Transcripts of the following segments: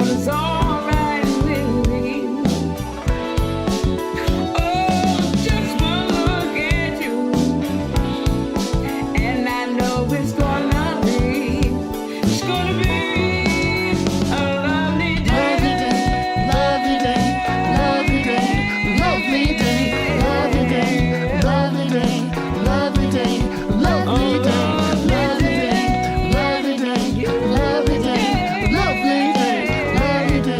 it's alright with me. Oh, just one look at you, and I know it's gonna be a lovely day. Lovely day, lovely day, lovely day, lovely day, lovely day, lovely day, lovely day, lovely day, lovely day, lovely day, lovely day, lovely day, lovely day,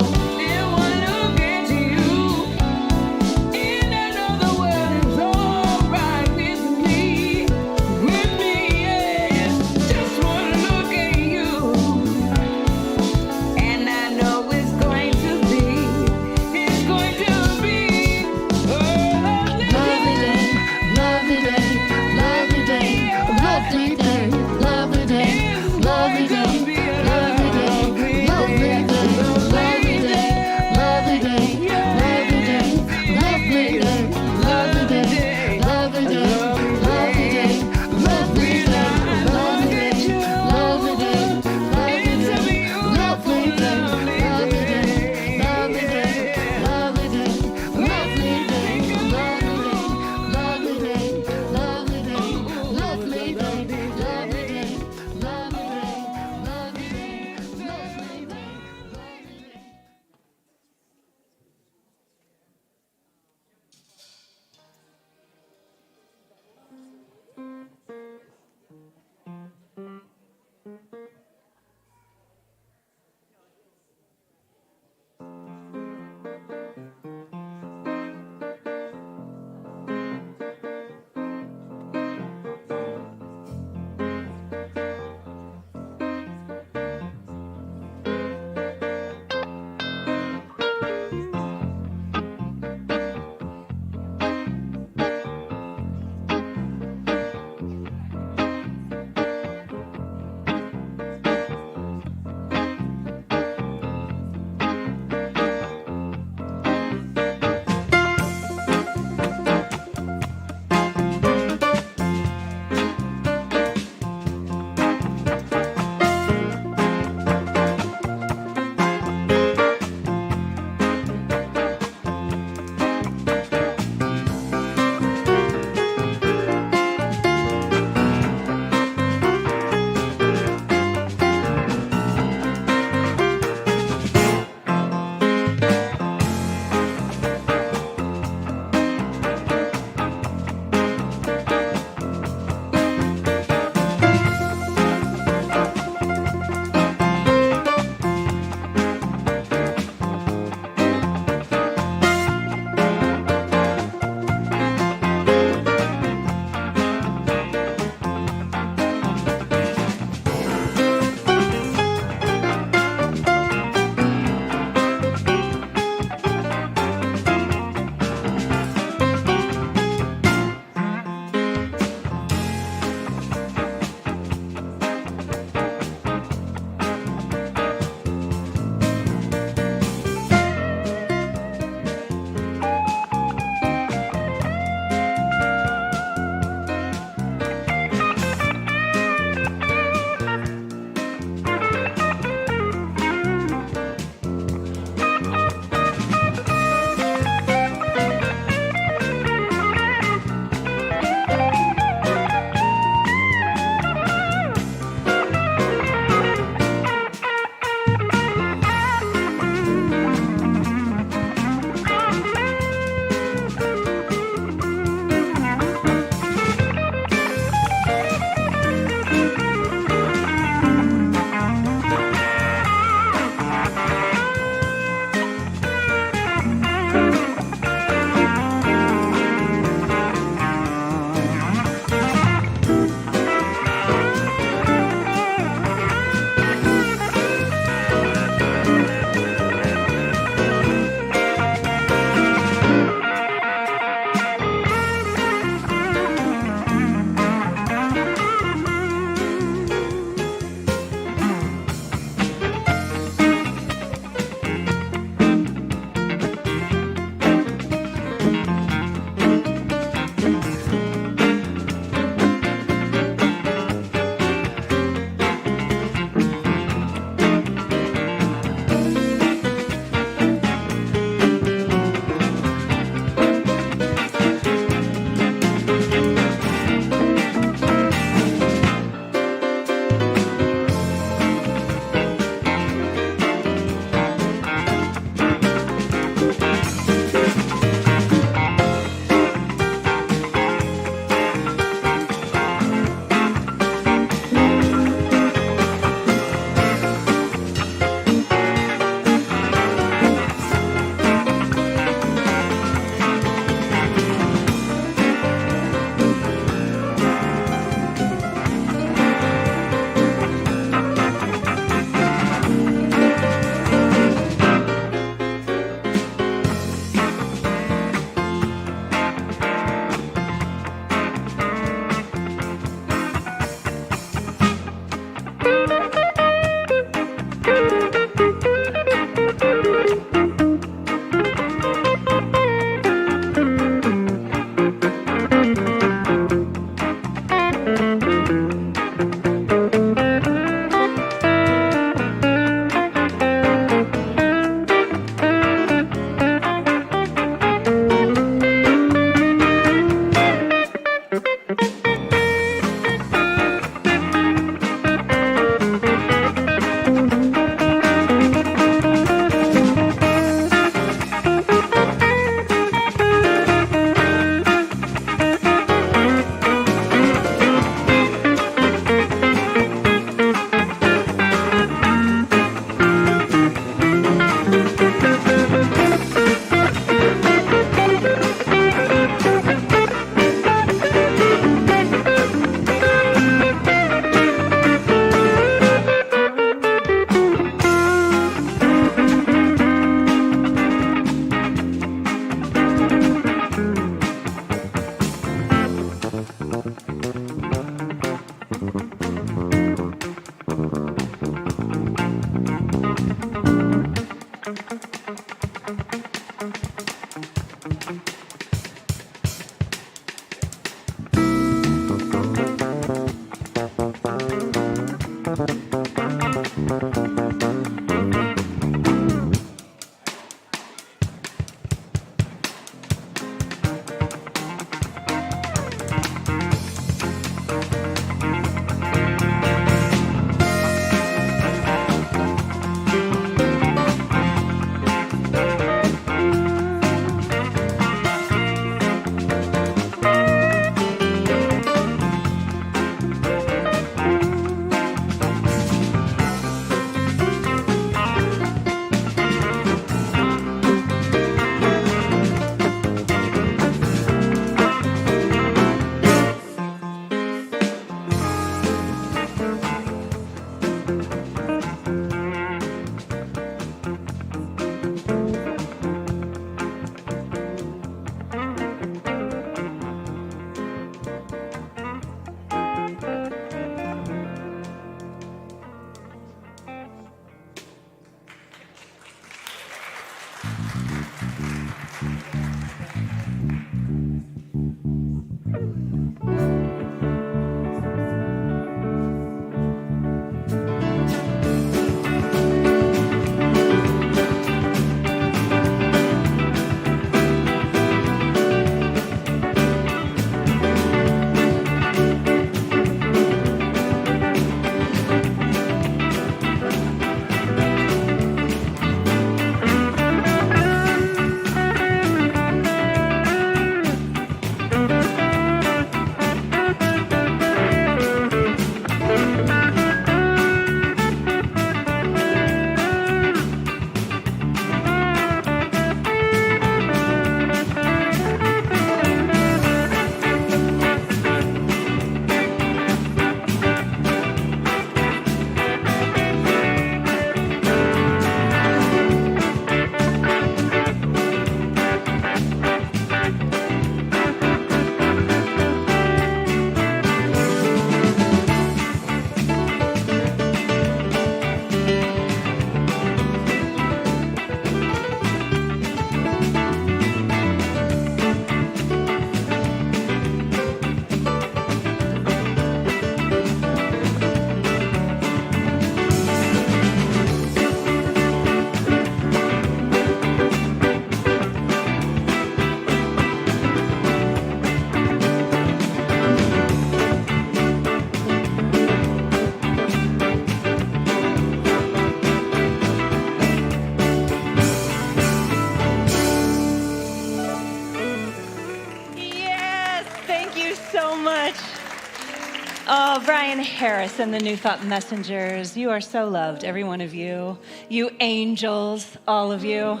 Oh, Brian Harris and the New Thought Messengers, you are so loved, every one of you. You angels, all of you.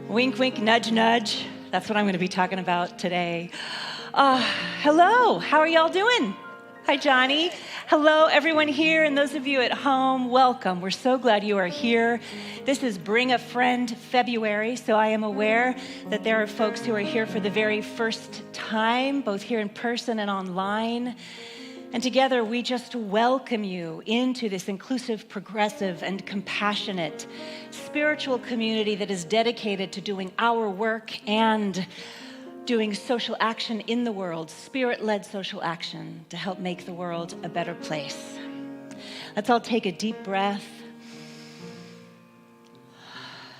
Wink, wink, nudge, nudge. That's what I'm going to be talking about today. Hello, how are y'all doing? Hi, Johnny. Hello, everyone here, and those of you at home, welcome. We're so glad you are here. This is Bring a Friend February, so I am aware that there are folks who are here for the very first time, both here in person and online. And together, we just welcome you into this inclusive, progressive, and compassionate spiritual community that is dedicated to doing our work and doing social action in the world, spirit-led social action to help make the world a better place. Let's all take a deep breath.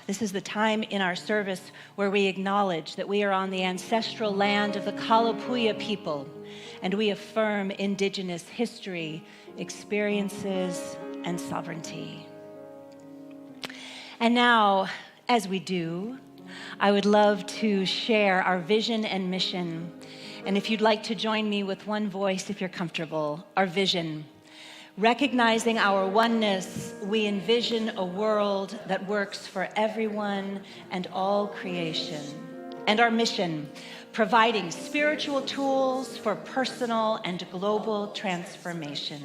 This is the time in our service where we acknowledge that we are on the ancestral land of the Kalapuya people, and we affirm indigenous history, experiences, and sovereignty. And now, as we do, I would love to share our vision and mission. And if you'd like to join me with one voice, if you're comfortable, our vision. Recognizing our oneness, we envision a world that works for everyone and all creation. And our mission, providing spiritual tools for personal and global transformation.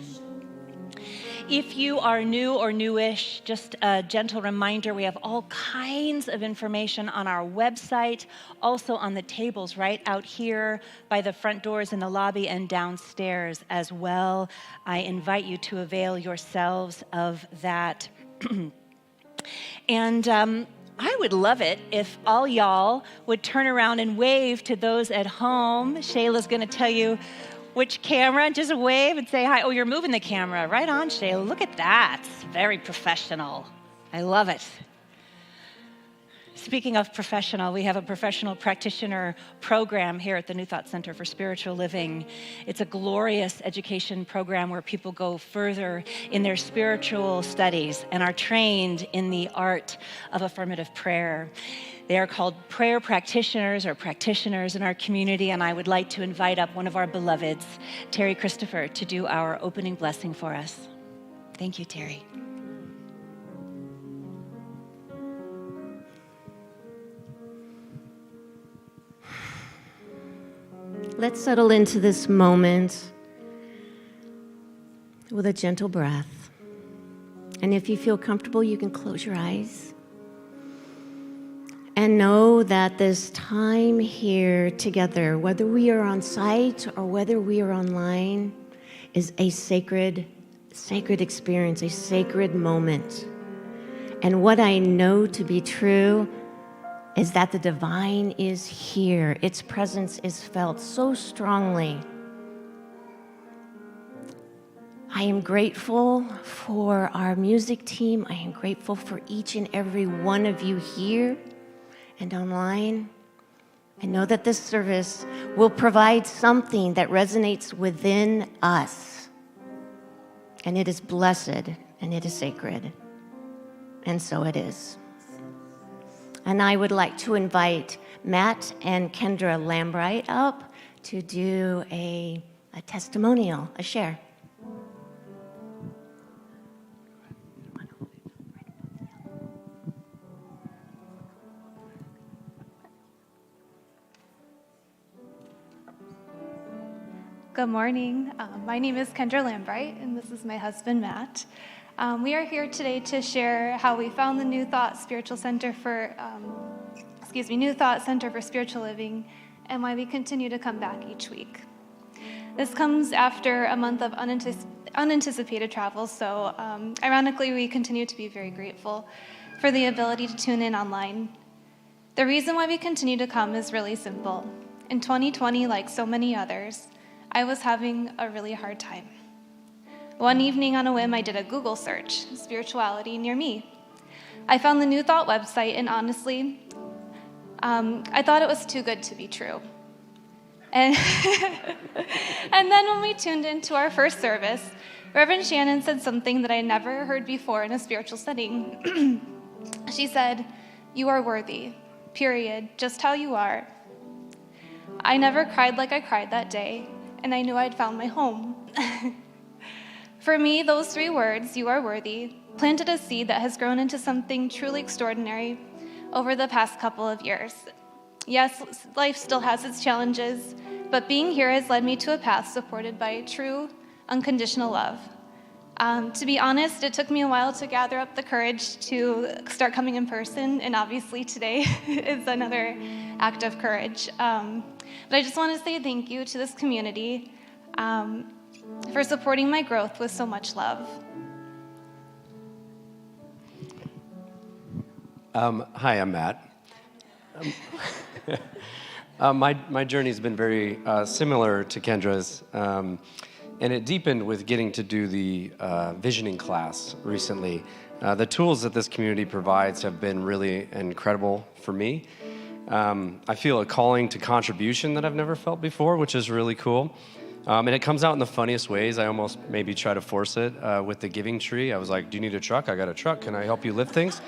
If you are new or newish, just a gentle reminder, we have all kinds of information on our website, also on the tables right out here by the front doors in the lobby and downstairs as well. I invite you to avail yourselves of that. And I would love it if all y'all would turn around and wave to those at home. Shayla's going to tell you which camera, just wave and say hi. Oh, you're moving the camera. Right on, Shayla. Look at that. It's very professional. I love it. Speaking of professional, we have a professional practitioner program here at the New Thought Center for Spiritual Living. It's a glorious education program where people go further in their spiritual studies and are trained in the art of affirmative prayer. They are called prayer practitioners or practitioners in our community, and I would like to invite up one of our beloveds, Terry Christopher, to do our opening blessing for us. Thank you, Terry. Let's settle into this moment with a gentle breath. And if you feel comfortable, you can close your eyes. And know that this time here together, whether we are on site or whether we are online, is a sacred experience, a sacred moment. And what I know to be true is that the divine is here. Its presence is felt so strongly. I am grateful for our music team. I am grateful for each and every one of you here and online. I know that this service will provide something that resonates within us. And it is blessed and it is sacred. And so it is. And I would like to invite Matt and Kendra Lambright up to do a testimonial, a share. Good morning. My name is Kendra Lambright, and this is my husband, Matt. We are here today to share how we found the New Thought Center for Spiritual Living, and why we continue to come back each week. This comes after a month of unanticipated travel, so ironically, we continue to be very grateful for the ability to tune in online. The reason why we continue to come is really simple. In 2020, like so many others, I was having a really hard time. One evening on a whim, I did a Google search, spirituality near me. I found the New Thought website, and honestly, I thought it was too good to be true. And, and then when we tuned into our first service, Rev Shannon said something that I never heard before in a spiritual setting. She said, "You are worthy, period, just how you are." I never cried like I cried that day, and I knew I'd found my home. For me, those 3 words, "you are worthy," planted a seed that has grown into something truly extraordinary over the past couple of years. Yes, life still has its challenges, but being here has led me to a path supported by true, unconditional love. To be honest, it took me a while to gather up the courage to start coming in person, and obviously today is another act of courage. But I just want to say thank you to this community for supporting my growth with so much love. Hi, I'm Matt. My journey's been very similar to Kendra's, and it deepened with getting to do the visioning class recently. The tools that this community provides have been really incredible for me. I feel a calling to contribution that I've never felt before, which is really cool. And it comes out in the funniest ways. I almost maybe try to force it with the giving tree. I was like, "Do you need a truck? I got a truck. Can I help you lift things?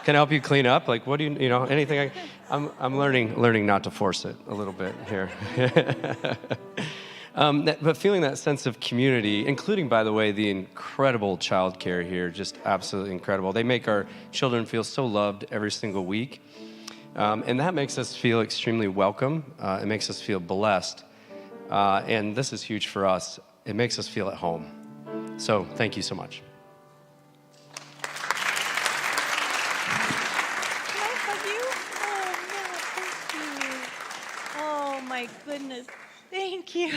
Can I help you clean up? Like, what do you know, anything?" I'm learning not to force it a little bit here. But feeling that sense of community, including, by the way, the incredible childcare here, just absolutely incredible. They make our children feel so loved every single week. And that makes us feel extremely welcome. It makes us feel blessed. And this is huge for us. It makes us feel at home. So thank you so much. Can I hug you? Oh, no, thank you. Oh, my goodness. Thank you.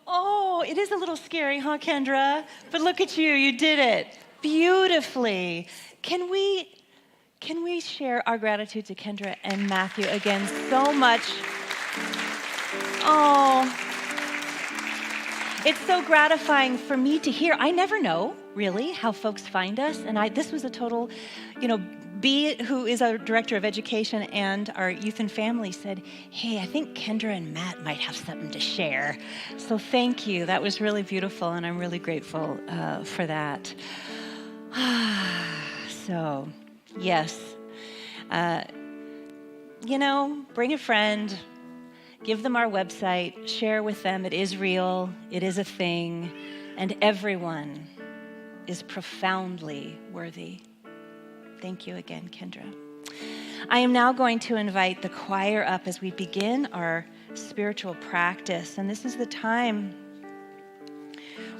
Oh, it is a little scary, huh, Kendra? But look at you. You did it beautifully. Can we share our gratitude to Kendra and Matthew again so much? Oh, it's so gratifying for me to hear. I never know, really, how folks find us. And this was a total, B, who is our director of education and our youth and family, said, "Hey, I think Kendra and Matt might have something to share." So thank you. That was really beautiful, and I'm really grateful for that. So, yes. Bring a friend. Give them our website, share with them. It is real, it is a thing, and everyone is profoundly worthy. Thank you again, Kendra. I am now going to invite the choir up as we begin our spiritual practice, and this is the time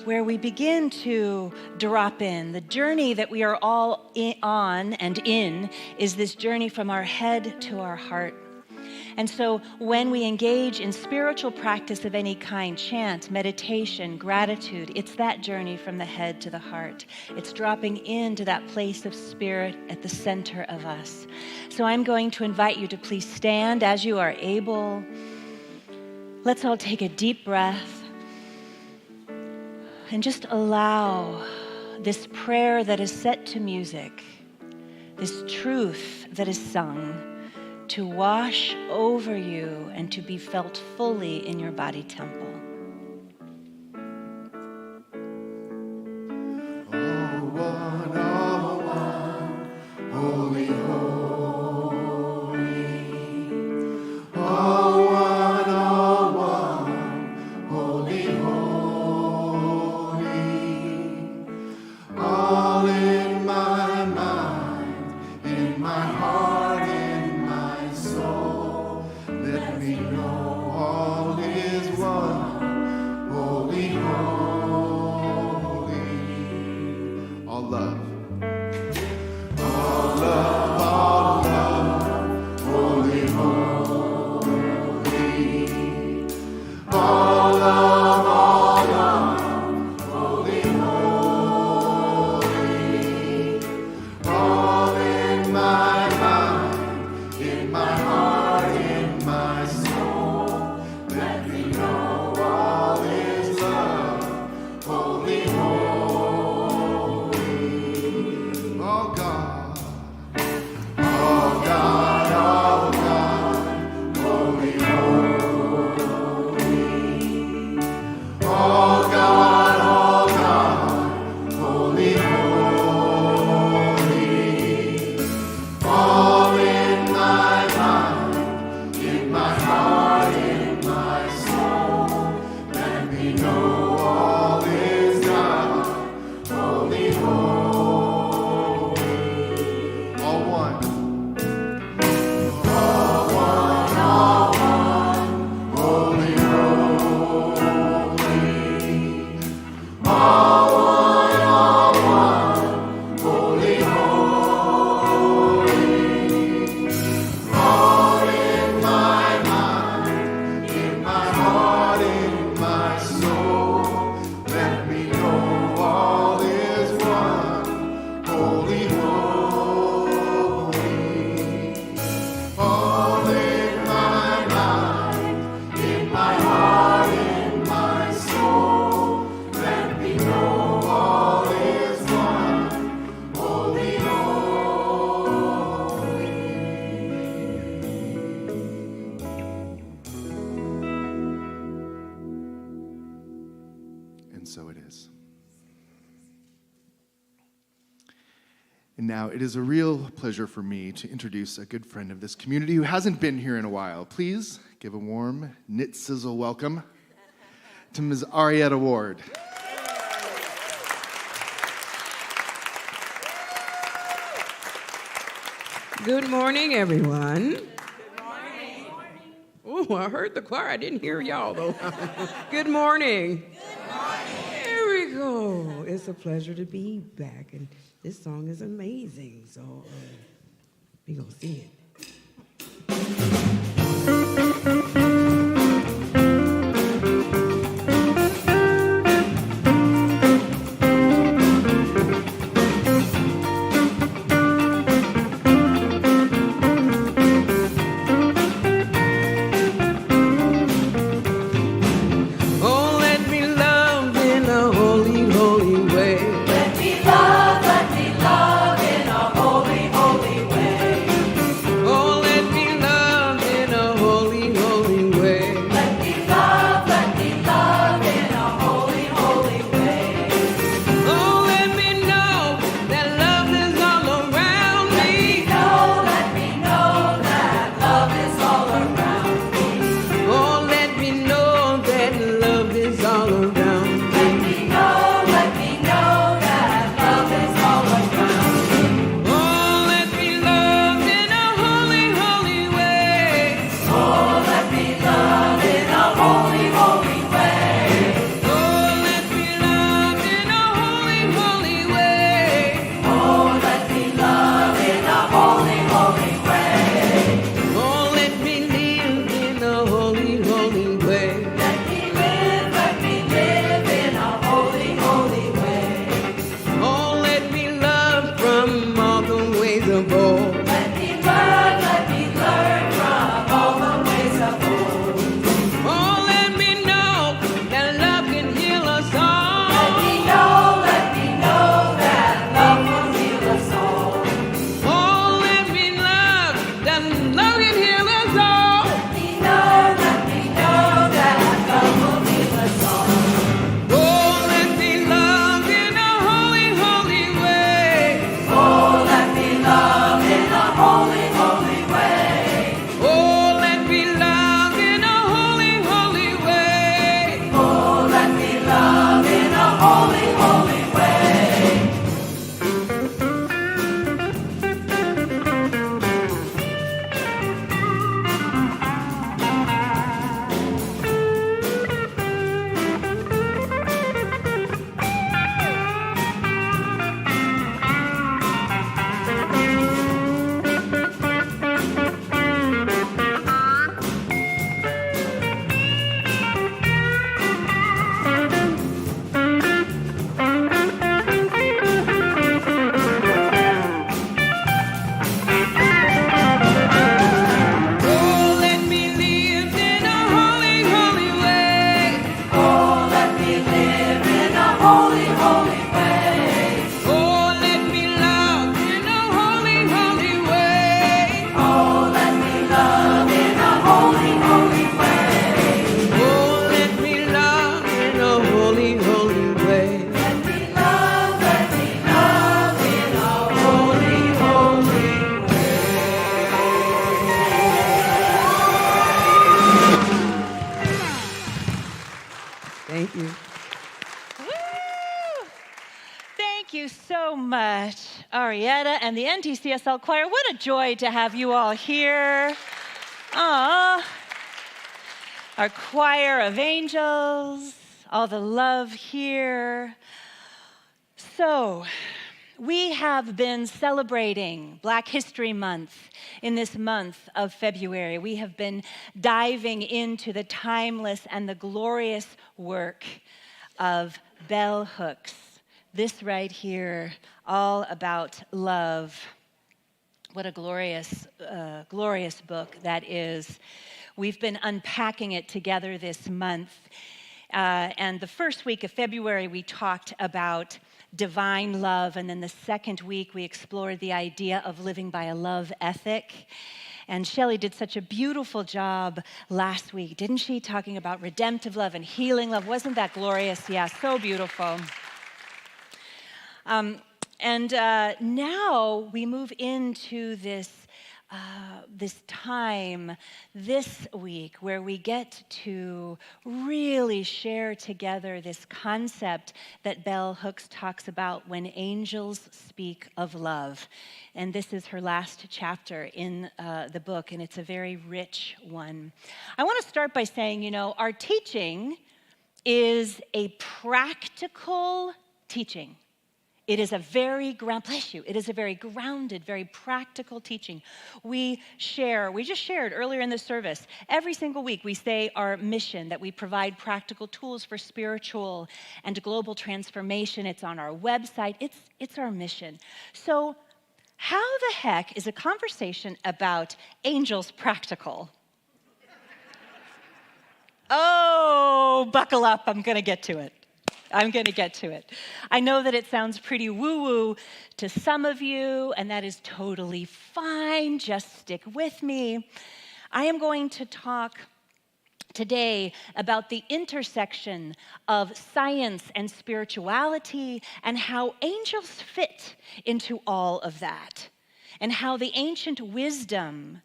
where we begin to drop in. The journey that we are all on and in is this journey from our head to our heart. And so when we engage in spiritual practice of any kind, chant, meditation, gratitude, it's that journey from the head to the heart. It's dropping into that place of spirit at the center of us. So I'm going to invite you to please stand as you are able. Let's all take a deep breath and just allow this prayer that is set to music, this truth that is sung, to wash over you and to be felt fully in your body temple. And now it is a real pleasure for me to introduce a good friend of this community who hasn't been here in a while. Please give a warm knit sizzle welcome to Ms. Arietta Ward. Good morning, everyone. Good morning. Oh, I heard the choir. I didn't hear y'all, though. Good morning. Good morning. There we go. It's a pleasure to be back, and this song is amazing, so we gonna sing it. Thank you. Woo! Thank you so much, Arietta and the NTCSL Choir. What a joy to have you all here. Aww. Our choir of angels, all the love here. So, we have been celebrating Black History Month in this month of February. We have been diving into the timeless and the glorious work of Bell Hooks. This right here, all about love. What a glorious, glorious book that is. We've been unpacking it together this month. And the first week of February, we talked about divine love. And then the second week, we explored the idea of living by a love ethic. And Shelley did such a beautiful job last week, didn't she? Talking about redemptive love and healing love. Wasn't that glorious? Yeah, so beautiful. Now we move into this time this week where we get to really share together this concept that Bell Hooks talks about when angels speak of love. And this is her last chapter in the book, and it's a very rich one. I want to start by saying, our teaching is a practical teaching. It is a very grounded, very practical teaching. We just shared earlier in the service, every single week we say our mission, that we provide practical tools for spiritual and global transformation. It's on our website. It's our mission. So how the heck is a conversation about angels practical? Oh, buckle up, I'm going to get to it. I know that it sounds pretty woo-woo to some of you, and that is totally fine. Just stick with me. I am going to talk today about the intersection of science and spirituality and how angels fit into all of that, and how the ancient wisdom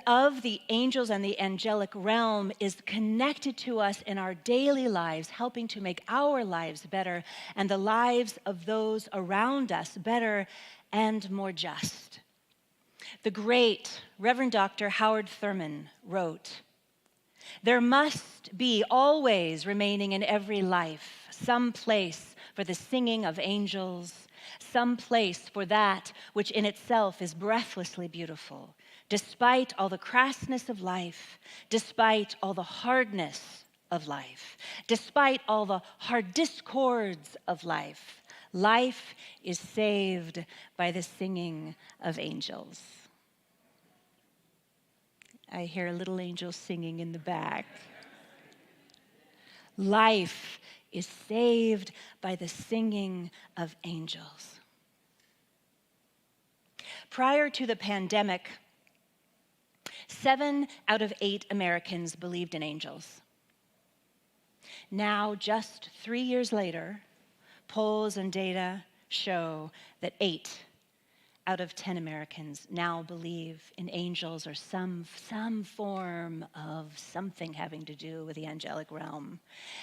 of the angels and the angelic realm is connected to us in our daily lives, helping to make our lives better and the lives of those around us better and more just. The great Reverend Dr. Howard Thurman wrote, "There must be always remaining in every life some place for the singing of angels, some place for that which in itself is breathlessly beautiful, despite all the crassness of life, despite all the hardness of life, despite all the hard discords of life. Life is saved by the singing of angels." I hear a little angel singing in the back. Life is saved by the singing of angels. Prior to the pandemic, 7 out of 8 Americans believed in angels. Now, just 3 years later, polls and data show that 8 out of 10 Americans now believe in angels or some form of something having to do with the angelic realm.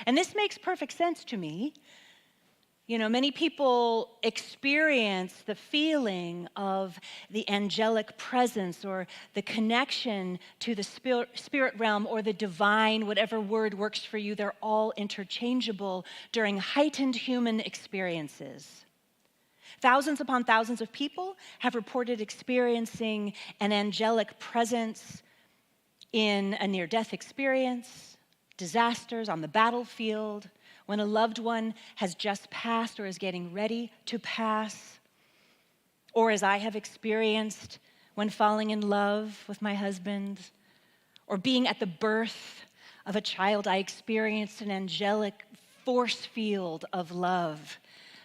And this makes perfect sense to me. Many people experience the feeling of the angelic presence or the connection to the spirit realm or the divine, whatever word works for you. They're all interchangeable during heightened human experiences. Thousands upon thousands of people have reported experiencing an angelic presence in a near-death experience, disasters on the battlefield, when a loved one has just passed or is getting ready to pass, or as I have experienced when falling in love with my husband, or being at the birth of a child. I experienced an angelic force field of love,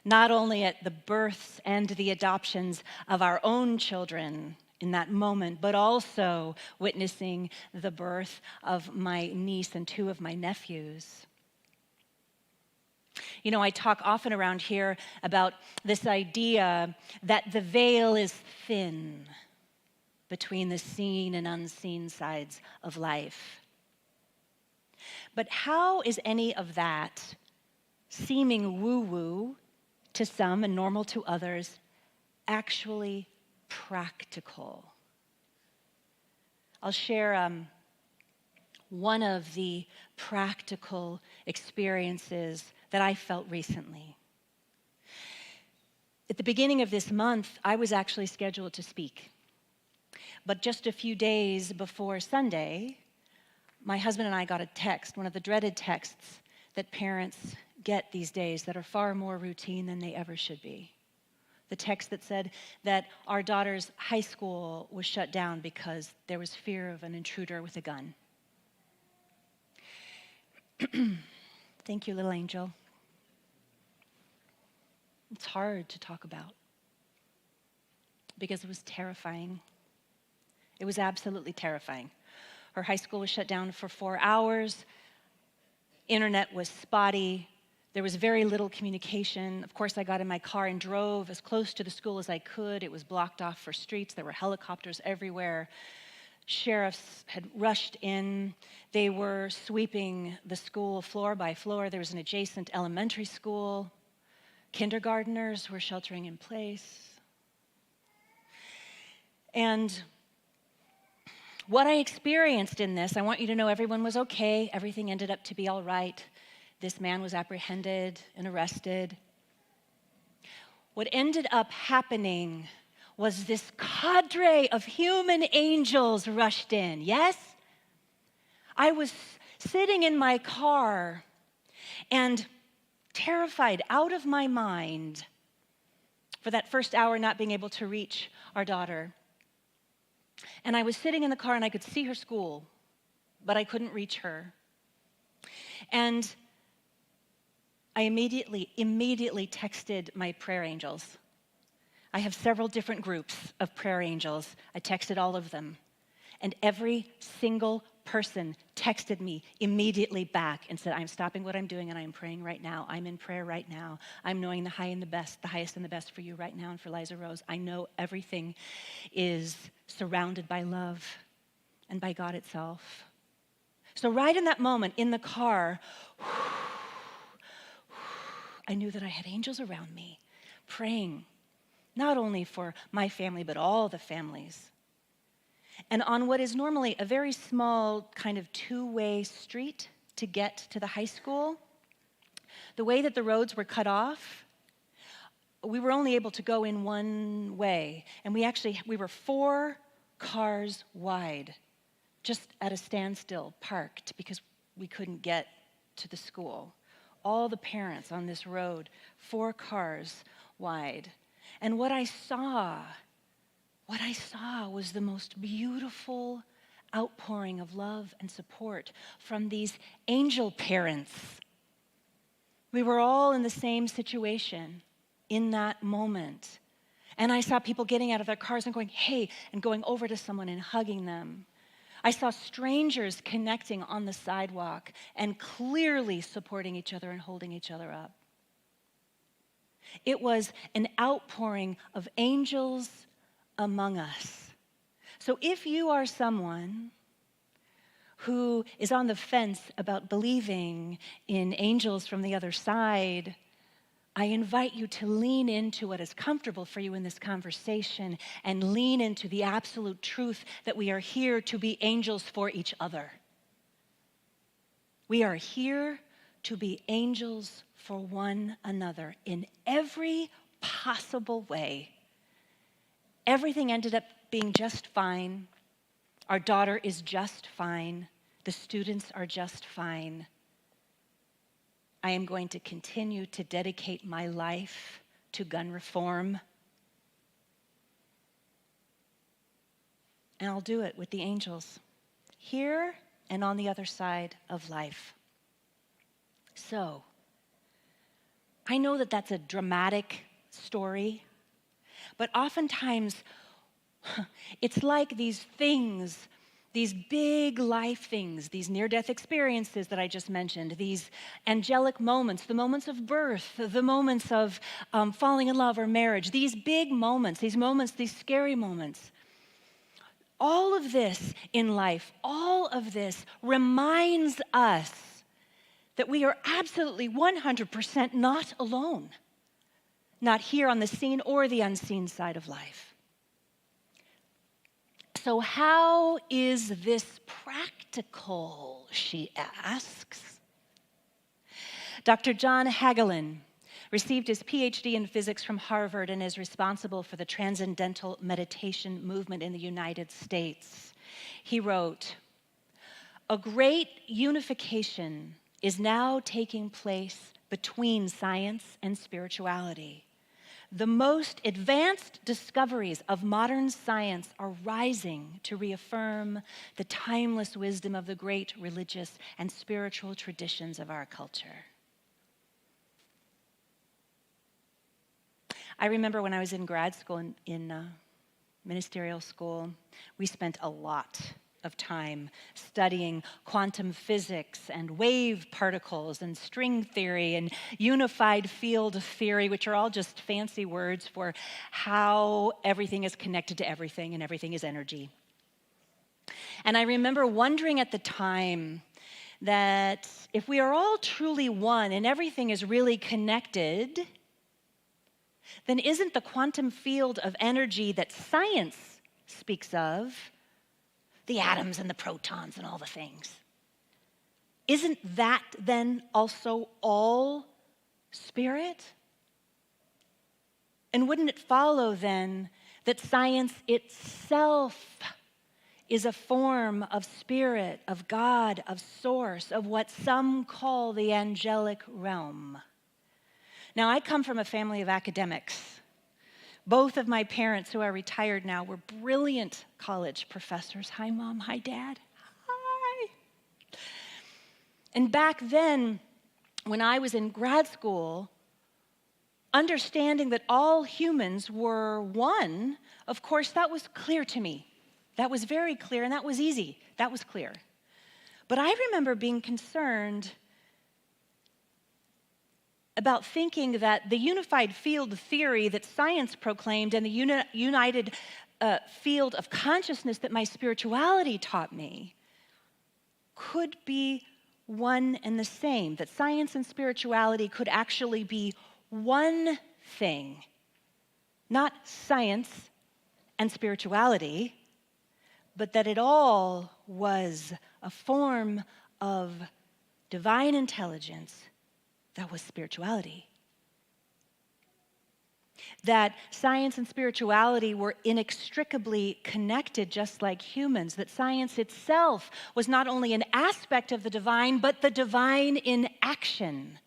not only at the births and the adoptions of our own children in that moment, but also witnessing the birth of my niece and 2 of my nephews. I talk often around here about this idea that the veil is thin between the seen and unseen sides of life. But how is any of that seeming woo-woo to some and normal to others actually practical? I'll share one of the practical experiences that I felt recently. At the beginning of this month, I was actually scheduled to speak. But just a few days before Sunday, my husband and I got a text, one of the dreaded texts that parents get these days that are far more routine than they ever should be. The text that said that our daughter's high school was shut down because there was fear of an intruder with a gun. Thank you, little angel. It's hard to talk about because it was terrifying. It was absolutely terrifying. Her high school was shut down for 4 hours. Internet was spotty. There was very little communication. Of course, I got in my car and drove as close to the school as I could. It was blocked off for streets. There were helicopters everywhere. Sheriffs had rushed in. They were sweeping the school floor by floor. There was an adjacent elementary school. Kindergarteners were sheltering in place. And what I experienced in this, I want you to know everyone was okay. Everything ended up to be all right. This man was apprehended and arrested. What ended up happening was this cadre of human angels rushed in. Yes? I was sitting in my car and terrified out of my mind for that first hour not being able to reach our daughter. And I was sitting in the car and I could see her school, but I couldn't reach her. And I immediately texted my prayer angels. I have several different groups of prayer angels. I texted all of them. And every single person texted me immediately back and said, I'm stopping what I'm doing and I am praying right now. I'm in prayer right now. I'm knowing the high and the best, the highest and the best for you right now and for Liza Rose. I know everything is surrounded by love and by God itself. So right in that moment in the car, I knew that I had angels around me praying, not only for my family, but all the families. And on what is normally a very small kind of two-way street to get to the high school, the way that the roads were cut off, we were only able to go in one way. And we were 4 cars wide, just at a standstill, parked, because we couldn't get to the school. All the parents on this road, 4 cars wide. And what I saw was the most beautiful outpouring of love and support from these angel parents. We were all in the same situation in that moment. And I saw people getting out of their cars and going, hey, and going over to someone and hugging them. I saw strangers connecting on the sidewalk and clearly supporting each other and holding each other up. It was an outpouring of angels among us. So if you are someone who is on the fence about believing in angels from the other side, I invite you to lean into what is comfortable for you in this conversation and lean into the absolute truth that we are here to be angels for each other. We are here to be angels for one another in every possible way. Everything ended up being just fine. Our daughter is just fine. The students are just fine. I am going to continue to dedicate my life to gun reform. And I'll do it with the angels, here and on the other side of life. So, I know that that's a dramatic story, but oftentimes it's like these things, these big life things, these near-death experiences that I just mentioned, these angelic moments, the moments of birth, the moments of falling in love or marriage, these big moments, these scary moments, All of this in life, all of this reminds us that we are absolutely 100% not alone, not here on the seen or the unseen side of life. So how is this practical, she asks. Dr. John Hagelin received his PhD in physics from Harvard and is responsible for the transcendental meditation movement in the United States. He wrote, "A great unification is now taking place between science and spirituality. The most advanced discoveries of modern science are rising to reaffirm the timeless wisdom of the great religious and spiritual traditions of our culture." I remember when I was in grad school, in ministerial school, we spent a lot of time studying quantum physics and wave particles and string theory and unified field theory, which are all just fancy words for how everything is connected to everything and everything is energy. And I remember wondering at the time that if we are all truly one and everything is really connected, then isn't the quantum field of energy that science speaks of, the atoms and the protons and all the things, isn't that then also all spirit? And wouldn't it follow then that science itself is a form of spirit, of God, of source, of what some call the angelic realm? Now, I come from a family of academics. Both of my parents, who are retired now, were brilliant college professors. Hi, Mom. Hi, Dad. Hi. And back then, when I was in grad school, understanding that all humans were one, of course, that was clear to me. That was very clear, and that was easy. That was clear. But I remember being concerned about thinking that the unified field theory that science proclaimed and the united field of consciousness that my spirituality taught me could be one and the same, that science and spirituality could actually be one thing, not science and spirituality, but that it all was a form of divine intelligence that was spirituality. That science and spirituality were inextricably connected, just like humans. That science itself was not only an aspect of the divine, but the divine in action.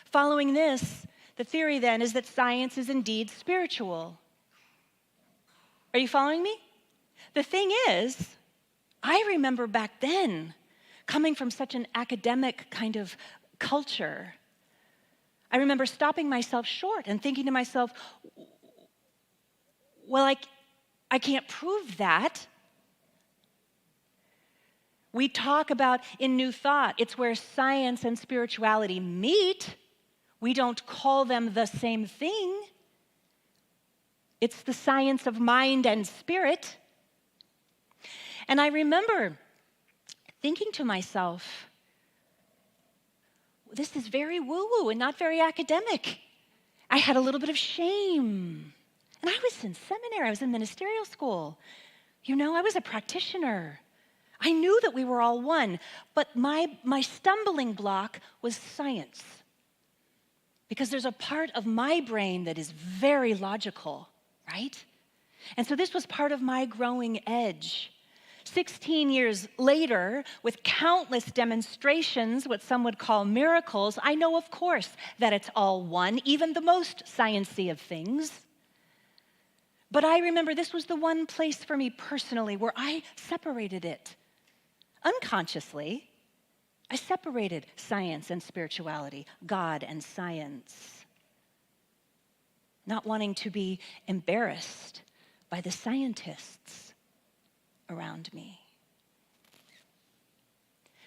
Following this, the theory then is that science is indeed spiritual. Are you following me? The thing is, I remember back then, coming from such an academic kind of culture, I remember stopping myself short and thinking to myself, well, I can't prove that. We talk about in New Thought, it's where science and spirituality meet. We don't call them the same thing. It's the science of mind and spirit. And I remember thinking to myself, this is very woo-woo and not very academic. I had a little bit of shame. And I was in seminary, I was in ministerial school. You know, I was a practitioner. I knew that we were all one, but my stumbling block was science. Because there's a part of my brain that is very logical, right? And so this was part of my growing edge. 16 years later, with countless demonstrations, what some would call miracles, I know, of course, that it's all one, even the most sciencey of things. But I remember this was the one place for me personally where I separated it. Unconsciously, I separated science and spirituality, God and science, not wanting to be embarrassed by the scientists around me.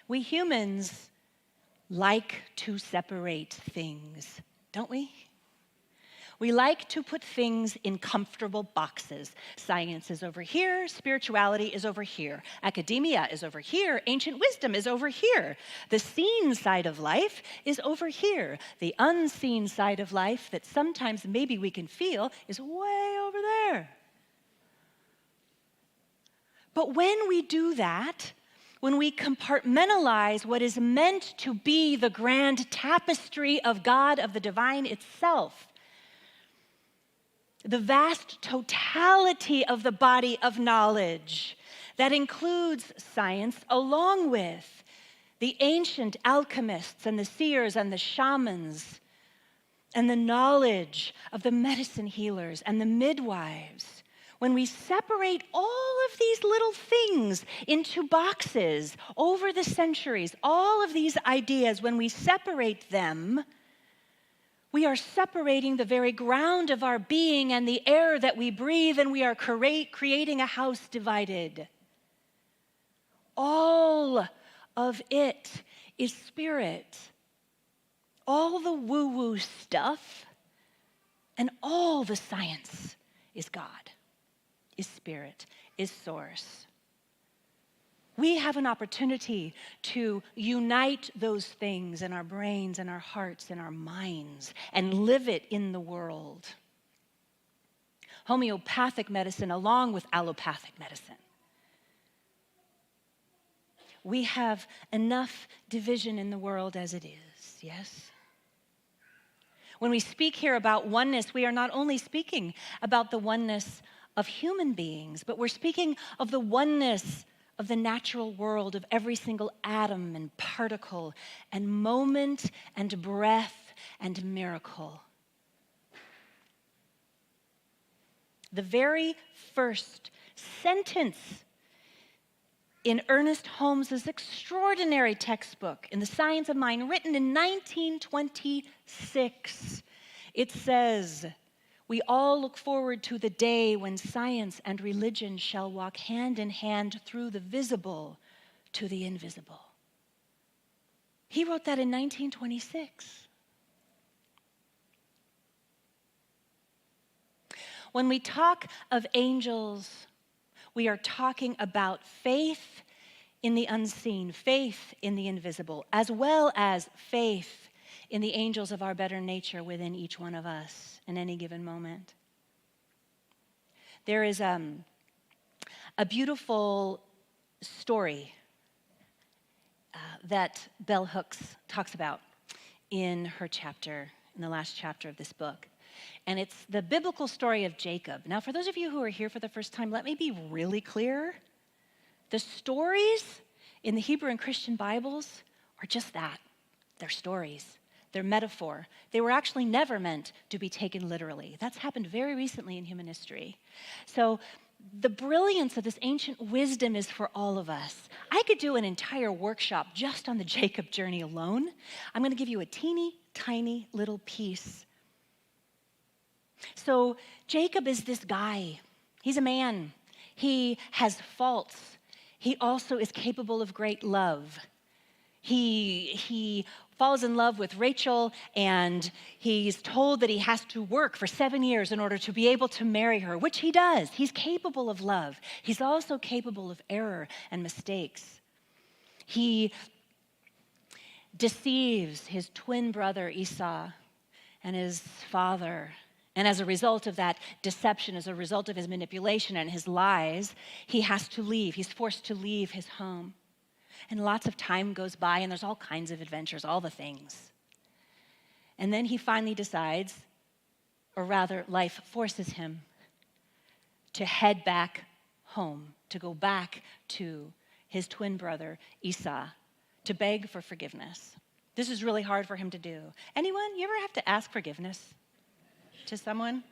We humans like to separate things, don't we? We like to put things in comfortable boxes. Science is over here, spirituality is over here, academia is over here, ancient wisdom is over here. The seen side of life is over here. The unseen side of life that sometimes maybe we can feel is way over there. But when we do that, when we compartmentalize what is meant to be the grand tapestry of God, of the divine itself, the vast totality of the body of knowledge that includes science, along with the ancient alchemists and the seers and the shamans, and the knowledge of the medicine healers and the midwives, when we separate all of these little things into boxes over the centuries, all of these ideas, when we separate them, we are separating the very ground of our being and the air that we breathe, and we are creating a house divided. All of it is spirit. All the woo-woo stuff and all the science is God, is spirit, is source. We have an opportunity to unite those things in our brains and our hearts and our minds and live it in the world. Homeopathic medicine along with allopathic medicine. We have enough division in the world as it is, yes? When we speak here about oneness, we are not only speaking about the oneness of human beings, but we're speaking of the oneness of the natural world, of every single atom and particle and moment and breath and miracle. The very first sentence in Ernest Holmes's extraordinary textbook, In the Science of Mind, written in 1926, it says, "We all look forward to the day when science and religion shall walk hand in hand through the visible to the invisible." He wrote that in 1926. When we talk of angels, we are talking about faith in the unseen, faith in the invisible, as well as faith in the angels of our better nature within each one of us in any given moment. There is a beautiful story that Bell Hooks talks about in her chapter, in the last chapter of this book. And it's the biblical story of Jacob. Now, for those of you who are here for the first time, let me be really clear. The stories in the Hebrew and Christian Bibles are just that. They're stories. They're metaphor. They were actually never meant to be taken literally. That's happened very recently in human history. So the brilliance of this ancient wisdom is for all of us. I could do an entire workshop just on the Jacob journey alone. I'm going to give you a teeny tiny little piece. So Jacob is this guy. He's a man. He has faults. He also is capable of great love. He falls in love with Rachel, and he's told that he has to work for 7 years in order to be able to marry her, which he does. He's capable of love. He's also capable of error and mistakes. He deceives his twin brother Esau and his father. And as a result of that deception, as a result of his manipulation and his lies, he has to leave. He's forced to leave his home. And lots of time goes by, and there's all kinds of adventures, all the things. And then he finally decides, or rather, life forces him to head back home, to go back to his twin brother, Esau, to beg for forgiveness. This is really hard for him to do. Anyone, you ever have to ask forgiveness to someone?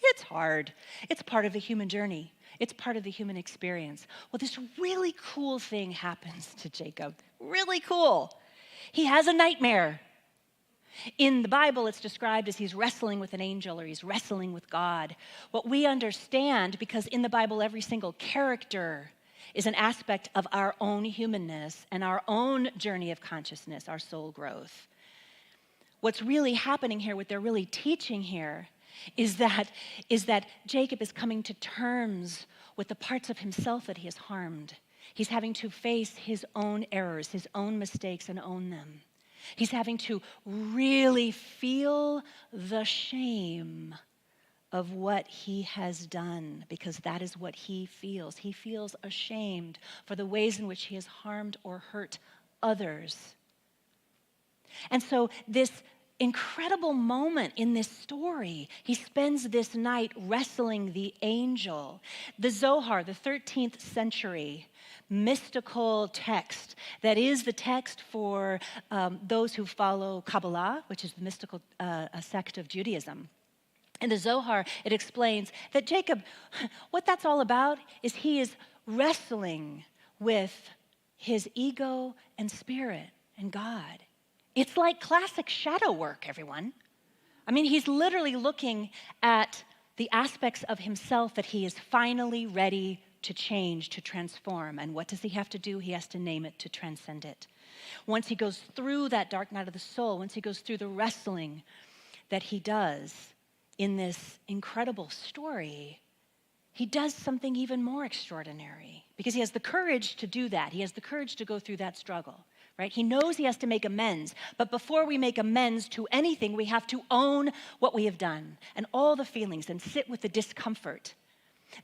It's hard. It's part of the human journey. It's part of the human experience. Well, this really cool thing happens to Jacob. Really cool. He has a nightmare. In the Bible, it's described as he's wrestling with an angel or he's wrestling with God. What we understand, because in the Bible, every single character is an aspect of our own humanness and our own journey of consciousness, our soul growth. What's really happening here, what they're really teaching here, is that Jacob is coming to terms with the parts of himself that he has harmed. He's having to face his own errors, his own mistakes, and own them. He's having to really feel the shame of what he has done, because that is what he feels. He feels ashamed for the ways in which he has harmed or hurt others. And so this incredible moment in this story, he spends this night wrestling the angel. The Zohar, the 13th century mystical text that is the text for those who follow Kabbalah, which is the mystical sect of Judaism. In the Zohar, it explains that Jacob, what that's all about is he is wrestling with his ego and spirit and God. It's like classic shadow work, everyone. I mean, he's literally looking at the aspects of himself that he is finally ready to change, to transform. And what does he have to do? He has to name it to transcend it. Once he goes through that dark night of the soul, once he goes through the wrestling that he does in this incredible story, he does something even more extraordinary because he has the courage to do that. He has the courage to go through that struggle, right? He knows he has to make amends, but before we make amends to anything, we have to own what we have done and all the feelings and sit with the discomfort.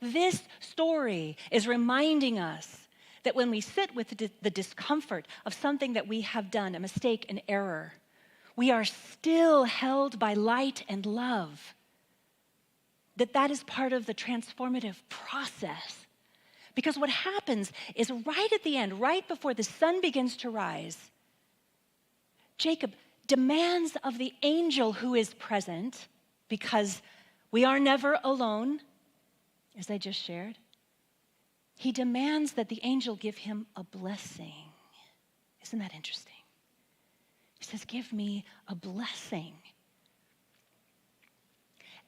This story is reminding us that when we sit with the discomfort of something that we have done, a mistake, an error, we are still held by light and love. That is part of the transformative process. Because what happens is right at the end, right before the sun begins to rise, Jacob demands of the angel who is present, because we are never alone, as I just shared, he demands that the angel give him a blessing. Isn't that interesting? He says, give me a blessing.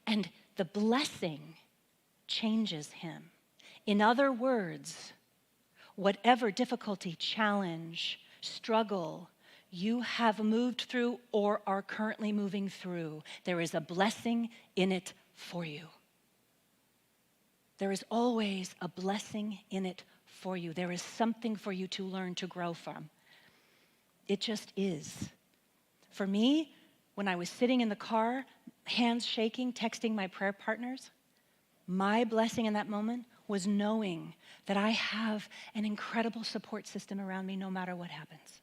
And the blessing changes him. In other words, whatever difficulty, challenge, struggle you have moved through or are currently moving through, there is a blessing in it for you. There is always a blessing in it for you. There is something for you to learn, to grow from. It just is. For me, when I was sitting in the car, hands shaking, texting my prayer partners, my blessing in that moment was knowing that I have an incredible support system around me no matter what happens.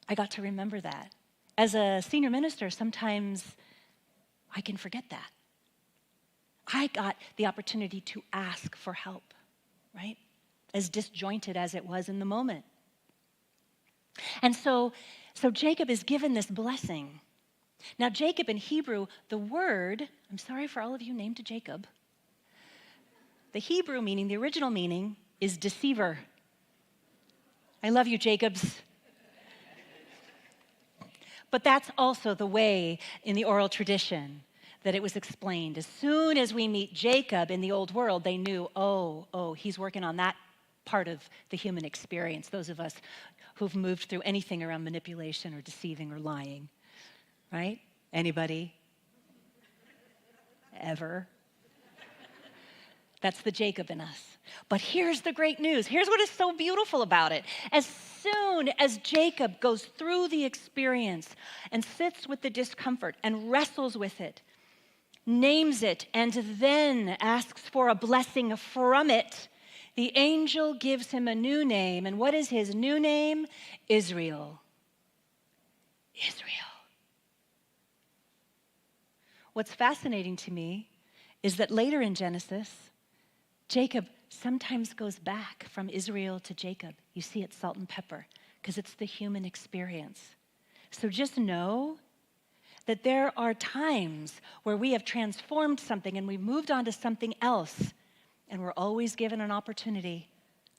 I got to remember that. As a senior minister, sometimes I can forget that. I got the opportunity to ask for help, right? As disjointed as it was in the moment. And so Jacob is given this blessing. Now, Jacob in Hebrew, the word, I'm sorry for all of you named Jacob, the Hebrew meaning, the original meaning, is deceiver. I love you, Jacobs. But that's also the way in the oral tradition that it was explained. As soon as we meet Jacob in the old world, they knew, oh, he's working on that part of the human experience, those of us who've moved through anything around manipulation or deceiving or lying, right? Anybody? Ever? That's the Jacob in us. But here's the great news. Here's what is so beautiful about it. As soon as Jacob goes through the experience and sits with the discomfort and wrestles with it, names it, and then asks for a blessing from it, the angel gives him a new name. And what is his new name? Israel. Israel. What's fascinating to me is that later in Genesis, Jacob sometimes goes back from Israel to Jacob. You see it's salt and pepper because it's the human experience. So just know that there are times where we have transformed something and we've moved on to something else, and we're always given an opportunity.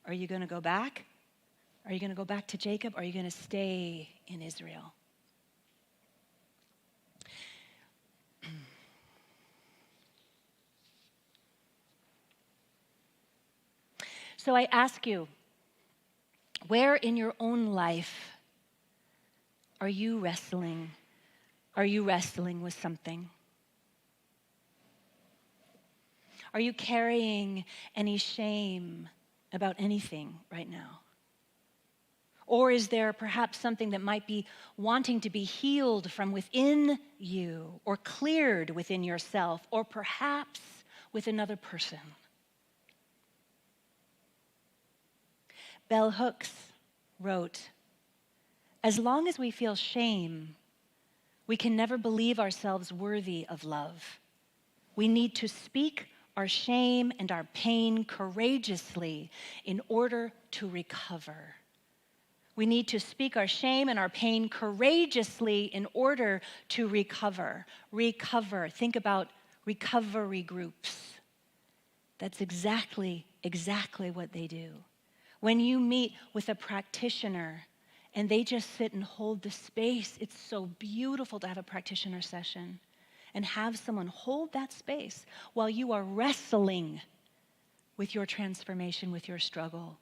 Are you going to go back? Are you going to go back to Jacob? Or are you going to stay in Israel? So I ask you, where in your own life are you wrestling? Are you wrestling with something? Are you carrying any shame about anything right now? Or is there perhaps something that might be wanting to be healed from within you, or cleared within yourself, or perhaps with another person? Bell Hooks wrote, "As long as we feel shame, we can never believe ourselves worthy of love. We need to speak our shame and our pain courageously in order to recover." We need to speak our shame and our pain courageously in order to recover. Recover. Think about recovery groups. That's exactly what they do. When you meet with a practitioner and they just sit and hold the space, it's so beautiful to have a practitioner session and have someone hold that space while you are wrestling with your transformation, with your struggle.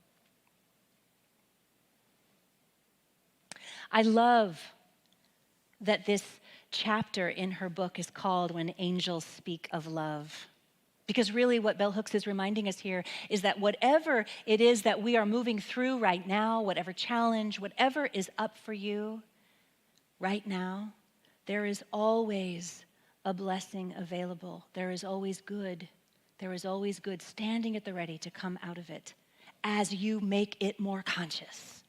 I love that this chapter in her book is called "When Angels Speak of Love." Because really what Bell Hooks is reminding us here is that whatever it is that we are moving through right now, whatever challenge, whatever is up for you right now, there is always a blessing available. There is always good. There is always good standing at the ready to come out of it as you make it more conscious.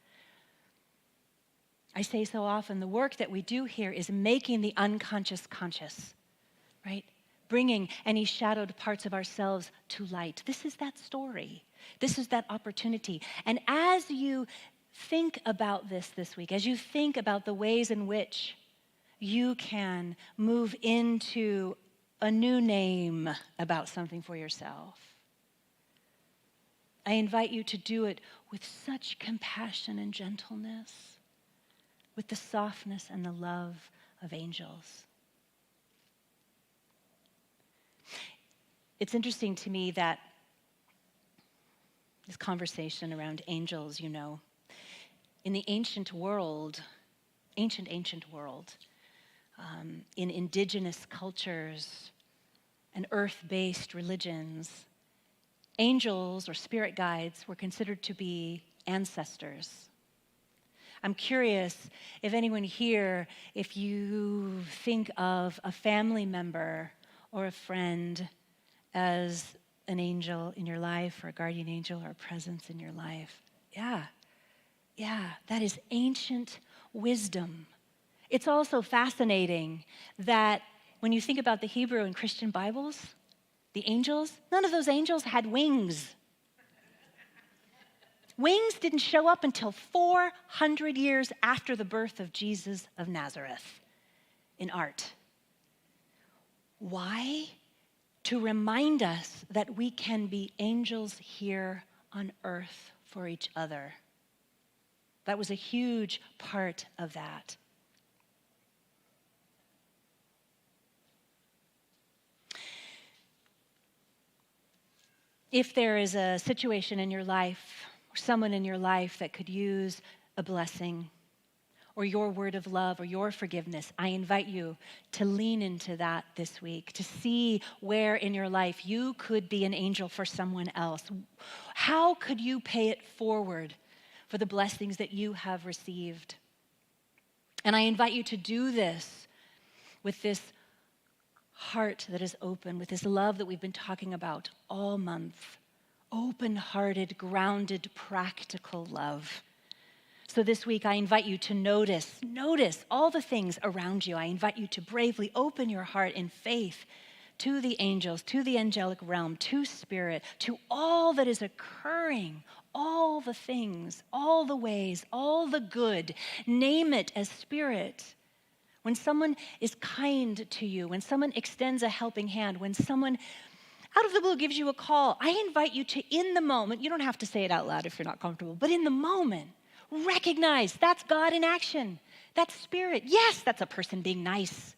I say so often, the work that we do here is making the unconscious conscious, right? Bringing any shadowed parts of ourselves to light. This is that story. This is that opportunity. And as you think about this week, as you think about the ways in which you can move into a new name about something for yourself, I invite you to do it with such compassion and gentleness, with the softness and the love of angels. It's interesting to me that this conversation around angels, in the ancient world, in indigenous cultures and earth-based religions, angels or spirit guides were considered to be ancestors. I'm curious if anyone here, if you think of a family member or a friend as an angel in your life, or a guardian angel, or a presence in your life. Yeah, that is ancient wisdom. It's also fascinating that when you think about the Hebrew and Christian Bibles, the angels, none of those angels had wings. Wings didn't show up until 400 years after the birth of Jesus of Nazareth in art. Why? To remind us that we can be angels here on earth for each other. That was a huge part of that. If there is a situation in your life, or someone in your life that could use a blessing, or your word of love, or your forgiveness, I invite you to lean into that this week, to see where in your life you could be an angel for someone else. How could you pay it forward for the blessings that you have received? And I invite you to do this with this heart that is open, with this love that we've been talking about all month. Open-hearted, grounded, practical love. So this week I invite you to notice all the things around you. I invite you to bravely open your heart in faith to the angels, to the angelic realm, to spirit, to all that is occurring, all the things, all the ways, all the good. Name it as spirit. When someone is kind to you, when someone extends a helping hand, when someone out of the blue gives you a call, I invite you to, in the moment, you don't have to say it out loud if you're not comfortable, but in the moment, recognize that's God in action. That's spirit. Yes, that's a person being nice.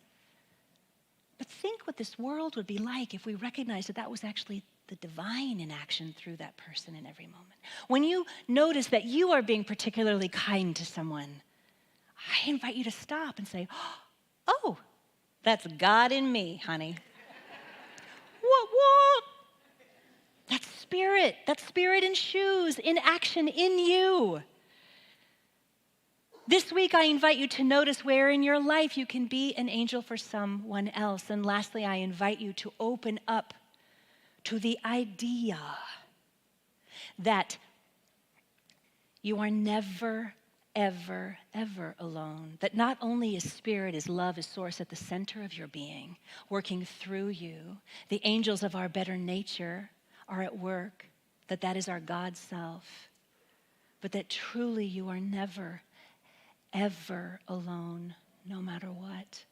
But think what this world would be like if we recognized that that was actually the divine in action through that person in every moment. When you notice that you are being particularly kind to someone, I invite you to stop and say, oh, that's God in me, honey. What? Spirit, that Spirit in shoes, in action in you. This week, I invite you to notice where in your life you can be an angel for someone else. And lastly, I invite you to open up to the idea that you are never, ever, ever alone. That not only is Spirit, is love, is source at the center of your being, working through you. The angels of our better nature are at work, that is our God self. But that truly you are never, ever alone, no matter what.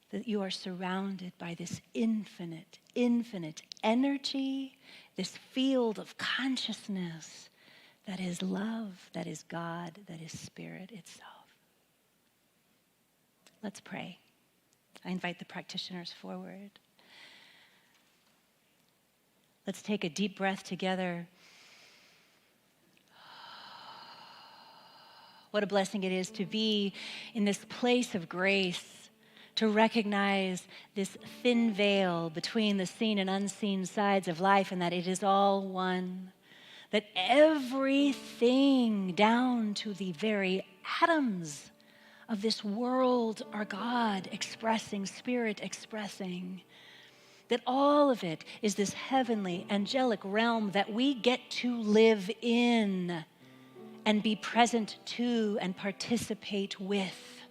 That you are surrounded by this infinite, infinite energy, this field of consciousness that is love, that is God, that is Spirit itself. Let's pray. I invite the practitioners forward. Let's take a deep breath together. What a blessing it is to be in this place of grace, to recognize this thin veil between the seen and unseen sides of life, and that it is all one. That everything, down to the very atoms of this world, are God expressing, Spirit expressing. That all of it is this heavenly, angelic realm that we get to live in and be present to and participate with.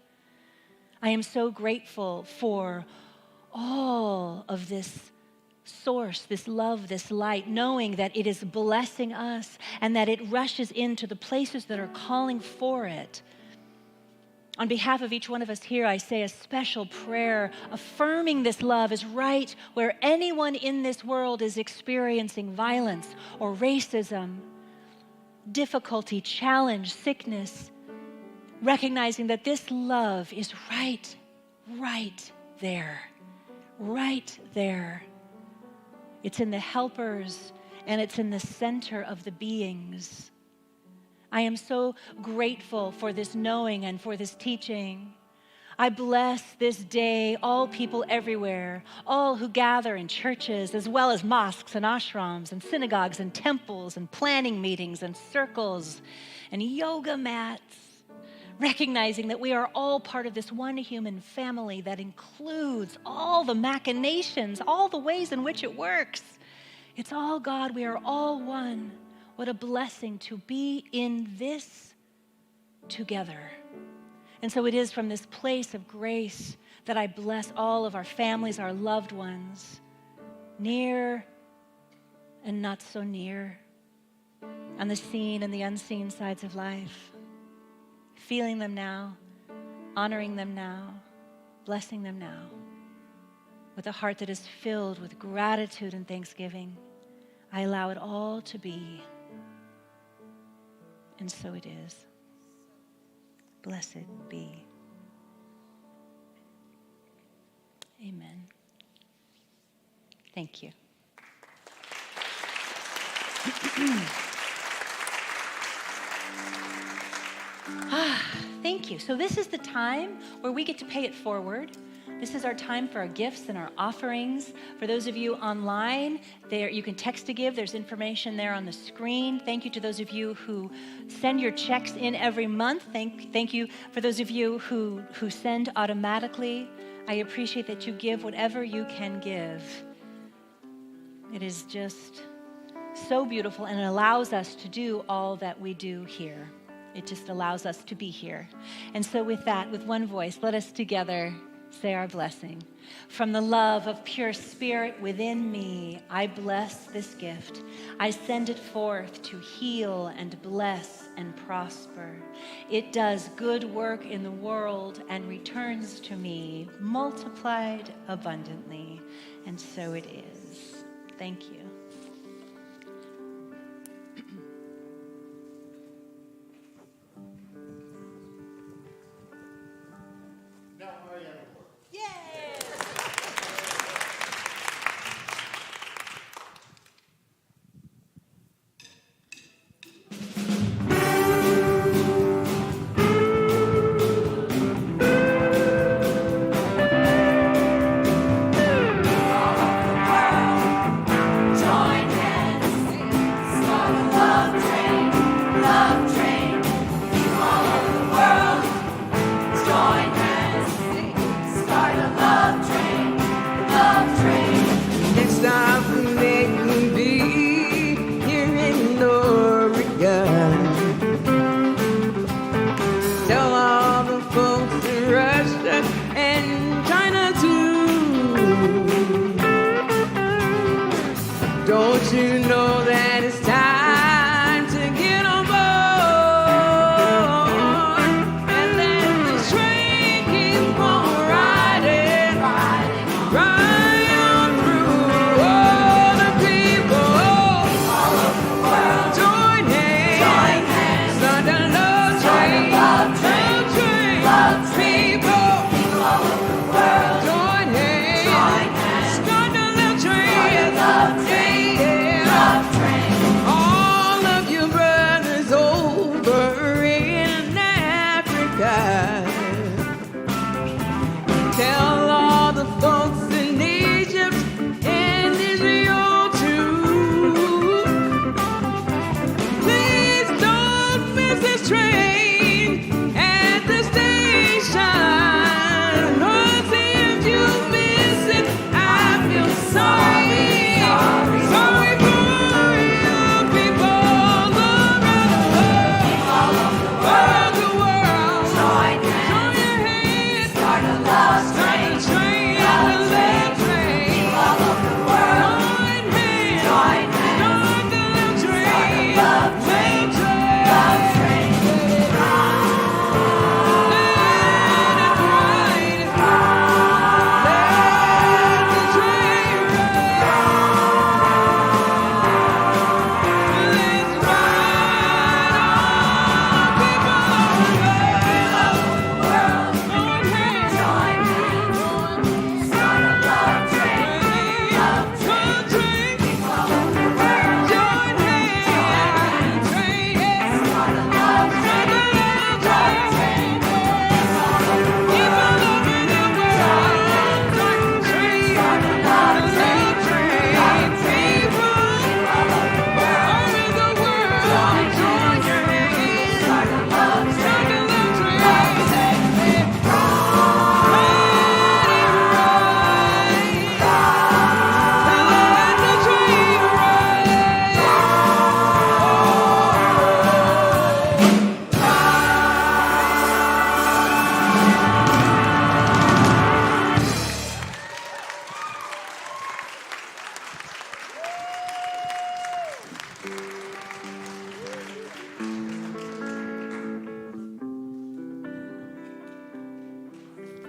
I am so grateful for all of this source, this love, this light, knowing that it is blessing us and that it rushes into the places that are calling for it. On behalf of each one of us here, I say a special prayer affirming this love is right where anyone in this world is experiencing violence or racism, difficulty, challenge, sickness, recognizing that this love is right there, right there. It's in the helpers and it's in the center of the beings. I am so grateful for this knowing and for this teaching. I bless this day all people everywhere, all who gather in churches as well as mosques and ashrams and synagogues and temples and planning meetings and circles and yoga mats, recognizing that we are all part of this one human family that includes all the machinations, all the ways in which it works. It's all God. We are all one. What a blessing to be in this together. And so it is from this place of grace that I bless all of our families, our loved ones, near and not so near, on the seen and the unseen sides of life, feeling them now, honoring them now, blessing them now, with a heart that is filled with gratitude and thanksgiving. I allow it all to be, and so it is. Blessed be. Amen. Thank you. Thank you. So this is the time where we get to pay it forward. This is our time for our gifts and our offerings. For those of you online, you can text to give. There's information there on the screen. Thank you to those of you who send your checks in every month. Thank you for those of you who send automatically. I appreciate that you give whatever you can give. It is just so beautiful, and it allows us to do all that we do here. It just allows us to be here. And so with that, with one voice, let us together say our blessing. From the love of pure Spirit within me, I bless this gift. I send it forth to heal and bless and prosper. It does good work in the world and returns to me multiplied abundantly. And so it is. Thank you. you know that it's time to get on board and let the train keep on riding, right on through. All the people all over the world join hands, start the love train, love train, people all over the world join hands, start the love train, love train. All of your brothers over in Africa, tell all the folks in Egypt and Israel too. Please don't miss this train at the station. Or see if you miss it, I feel sorry. Sorry for you people all around the world. Join your hands, start a love train, love train. All over the world. Join hands, start the love train, love train.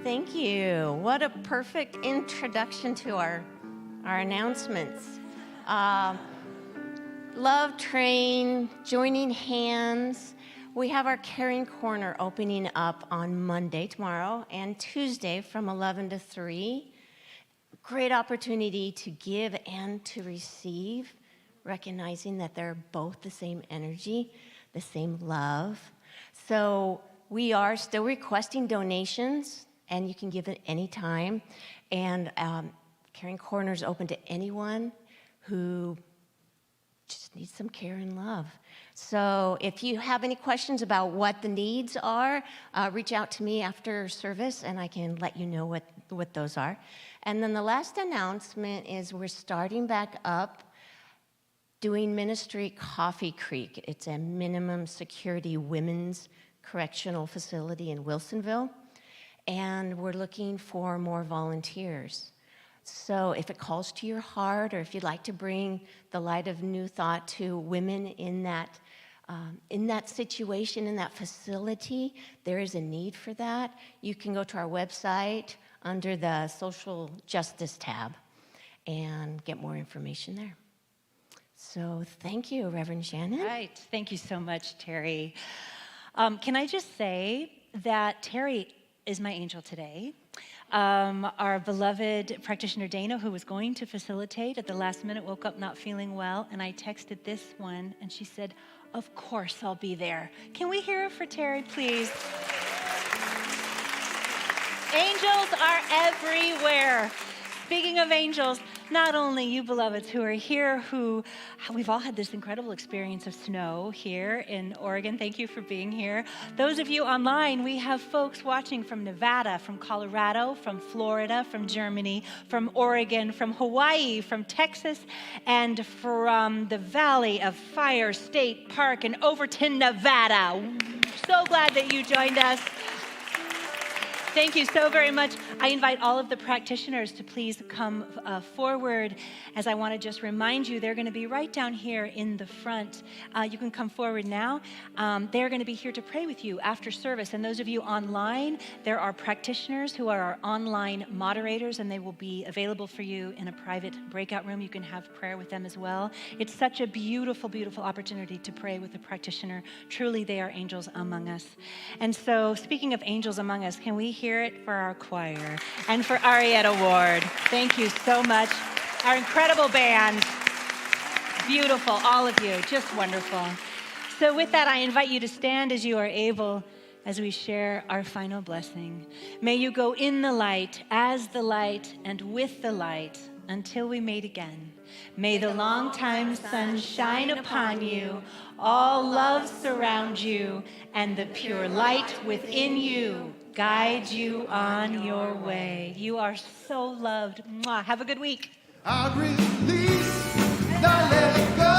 Thank you. What a perfect introduction to our announcements. Love Train, joining hands. We have our Caring Corner opening up on Monday, tomorrow, and Tuesday from 11 to 3. Great opportunity to give and to receive, recognizing that they're both the same energy, the same love. So we are still requesting donations, and you can give at any time. And Caring Corner is open to anyone who just needs some care and love. So if you have any questions about what the needs are, reach out to me after service, and I can let you know what those are. And then the last announcement is we're starting back up doing ministry Coffee Creek. It's a minimum security women's correctional facility in Wilsonville, and we're looking for more volunteers. So if it calls to your heart, or if you'd like to bring the light of new thought to women in that situation, in that facility, there is a need for that. You can go to our website under the Social Justice tab and get more information there. So thank you, Reverend Shannon. Right. Thank you so much, Terry. Can I just say that Terry is my angel today. Our beloved practitioner Dana, who was going to facilitate at the last minute, woke up not feeling well, and I texted this one, and she said, "Of course I'll be there." Can we hear it for Terry, please? Angels are everywhere. Speaking of angels, not only you beloveds who are here, we've all had this incredible experience of snow here in Oregon. Thank you for being here. Those of you online, we have folks watching from Nevada, from Colorado, from Florida, from Germany, from Oregon, from Hawaii, from Texas, and from the Valley of Fire State Park in Overton, Nevada. So glad that you joined us. Thank you so very much. I invite all of the practitioners to please come forward, as I want to just remind you, they're going to be right down here in the front. You can come forward now. They're going to be here to pray with you after service. And those of you online, there are practitioners who are our online moderators, and they will be available for you in a private breakout room. You can have prayer with them as well. It's such a beautiful, beautiful opportunity to pray with a practitioner. Truly, they are angels among us. And so, speaking of angels among us, can we hear it for our choir and for Arietta Ward? Thank you so much. Our incredible band. Beautiful, all of you, just wonderful. So with that, I invite you to stand as you are able as we share our final blessing. May you go in the light, as the light, and with the light until we meet again. May the long-time sun shine upon you, all love surround you, and the pure light within you guide you on your way. You are so loved. Mwah. Have a good week. I release, now let it go.